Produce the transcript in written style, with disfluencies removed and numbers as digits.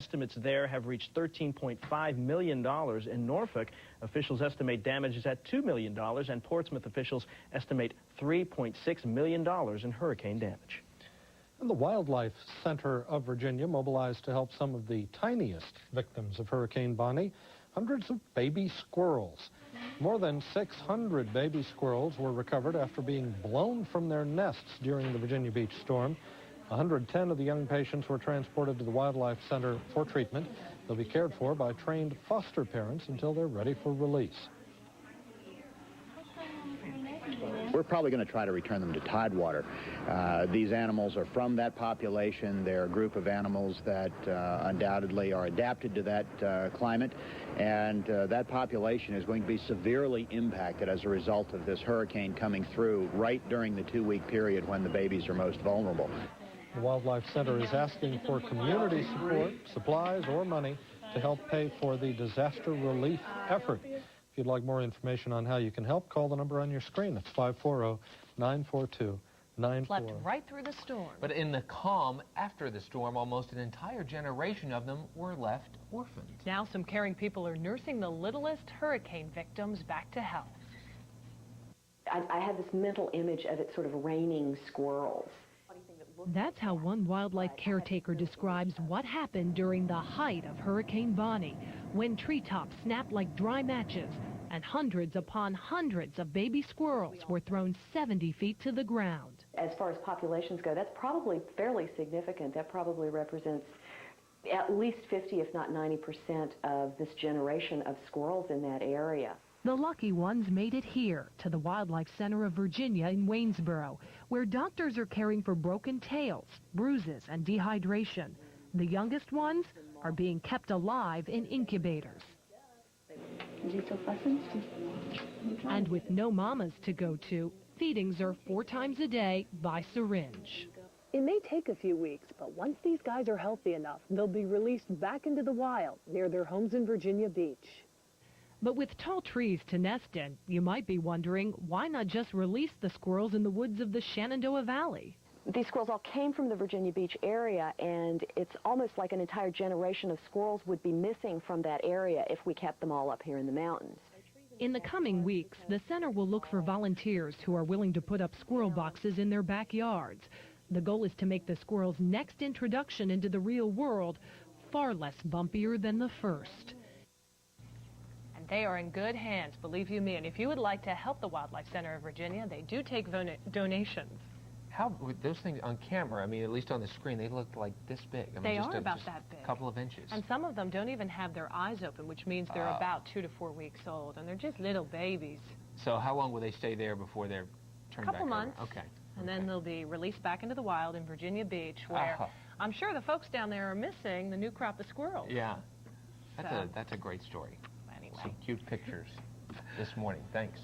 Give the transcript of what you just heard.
Estimates there have reached $13.5 million. In Norfolk, officials estimate damages at $2 million, and Portsmouth officials estimate $3.6 million in hurricane damage. And the Wildlife Center of Virginia mobilized to help some of the tiniest victims of Hurricane Bonnie, hundreds of baby squirrels. More than 600 baby squirrels were recovered after being blown from their nests during the Virginia Beach storm. 110 of the young patients were transported to the Wildlife Center for treatment. They'll be cared for by trained foster parents until they're ready for release. We're probably going to try to return them to tidewater. These animals are from that population. They're a group of animals that undoubtedly are adapted to that climate, and that population is going to be severely impacted as a result of this hurricane coming through right during the 2-week period when the babies are most vulnerable. The Wildlife Center is asking for community support, supplies, or money to help pay for the disaster relief effort. If you'd like more information on how you can help, call the number on your screen. It's 540-942-94. Slept right through the storm. But in the calm after the storm, almost an entire generation of them were left orphaned. Now some caring people are nursing the littlest hurricane victims back to health. I had this mental image of it sort of raining squirrels. That's how one wildlife caretaker describes what happened during the height of Hurricane Bonnie, when treetops snapped like dry matches and hundreds upon hundreds of baby squirrels were thrown 70 feet to the ground. As far as populations go, that's probably fairly significant. That probably represents at least 50, if not 90% of this generation of squirrels in that area. The lucky ones made it here to the Wildlife Center of Virginia in Waynesboro, where doctors are caring for broken tails, bruises, and dehydration. The youngest ones are being kept alive in incubators. And with no mamas to go to, feedings are 4 times a day by syringe. It may take a few weeks, but once these guys are healthy enough, they'll be released back into the wild near their homes in Virginia Beach. But with tall trees to nest in, you might be wondering, why not just release the squirrels in the woods of the Shenandoah Valley? These squirrels all came from the Virginia Beach area, and it's almost like an entire generation of squirrels would be missing from that area if we kept them all up here in the mountains. In the coming weeks, the center will look for volunteers who are willing to put up squirrel boxes in their backyards. The goal is to make the squirrels' next introduction into the real world far less bumpier than the first. They are in good hands, believe you me. And if you would like to help the Wildlife Center of Virginia, they do take donations. How, with those things on camera, I mean, at least on the screen, they look like this big. I mean, they just are about that big. A couple of inches. And some of them don't even have their eyes open, which means they're about 2 to 4 weeks old. And they're just little babies. So how long will they stay there before they're turned back over? A couple months. Okay. And then they'll be released back into the wild in Virginia Beach, where I'm sure the folks down there are missing the new crop of squirrels. Yeah. That's a great story. Anyway. Some cute pictures this morning. Thanks.